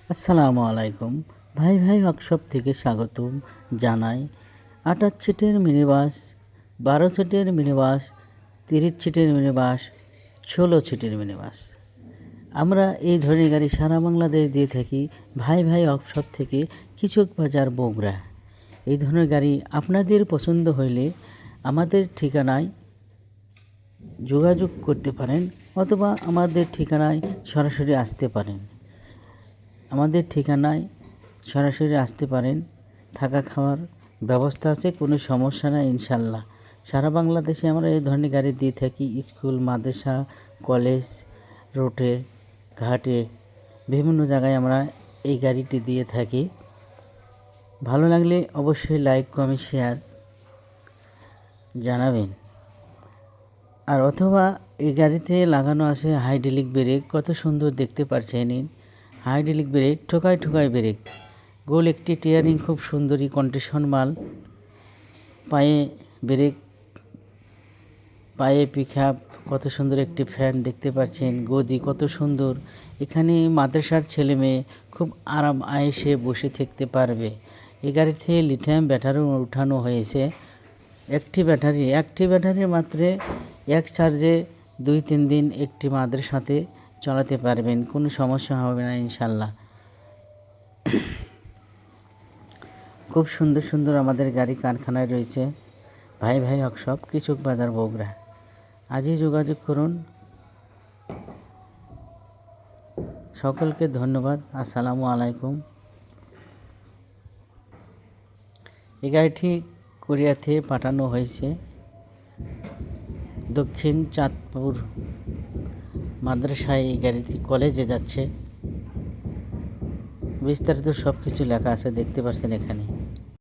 আসসালামু আলাইকুম। ভাই ভাই ওয়ার্কশপ থেকে স্বাগতম জানাই। 28 সিটের মিনি বাস, 12 সিটের মিনি বাস, 30 সিটের মিনি বাস, 16 সিটের মিনি বাস। আমরা এই ধরনের গাড়ি সারা বাংলাদেশ দিয়ে থাকি। ভাই ভাই ওয়ার্কশপ থেকে কিচক বাজার বগুড়া। এই ধরনের গাড়ি আপনাদের পছন্দ হইলে আমাদের ঠিকানায় যোগাযোগ করতে পারেন অথবা আমাদের ঠিকানায় সরাসরি আসতে পারেন। আমাদের ঠিকানায় সরাসরি আসতে পারেন। থাকা খাওয়ার ব্যবস্থা আছে, কোনো সমস্যা নাই ইনশাল্লাহ। সারা বাংলাদেশে আমরা এই ধরনের গাড়ি দিয়ে থাকি। স্কুল, মাদ্রাসা, কলেজ, রোডে, ঘাটে, বিভিন্ন জায়গায় আমরা এই গাড়িটি দিয়ে থাকি। ভালো লাগলে অবশ্যই লাইক, কমেন্ট, শেয়ার জানাবেন। আর অথবা এই গাড়িতে লাগানো আছে হাইড্রোলিক ব্রেক, কত সুন্দর দেখতে পাচ্ছেন। হাইড্রোলিক ব্রেক, ঠোকায় ঠোকায় ব্রেক, গোল একটি টিয়ারিং, খুব সুন্দরী কন্ডিশন মাল। পায়ে ব্রেক, পায়ে পিকআপ, কত সুন্দর একটি ফ্যান দেখতে পাচ্ছেন। গদি কত সুন্দর। এখানে মাদ্রাসার ছেলে মেয়ে খুব আরাম আয়েসে বসে থাকতে পারবে। এই গাড়িতে লিথিয়াম ব্যাটারি উঠানো হয়েছে। একটি ব্যাটারি মাত্র এক চার্জে 2-3 দিন একটি মাদ্রাসাতে চালাতে পারবেন, কোনো সমস্যা হবে না ইনশাল্লাহ। খুব সুন্দর সুন্দর আমাদের গাড়ি কারখানায় রয়েছে। ভাই ভাই ওয়ার্কশপ, কিচক বাজার, বগুড়া। আজই যোগাযোগ করুন। সকলকে ধন্যবাদ। আসসালামু আলাইকুম। এই গাড়িটি কোরিয়াতে পাঠানো হয়েছে। দক্ষিণ চাঁদপুর মাদ্রাসায় এই গাড়িটি কলেজে যাচ্ছে। বিস্তারিত সব কিছু লেখা আছে, দেখতে পাচ্ছেন এখানে।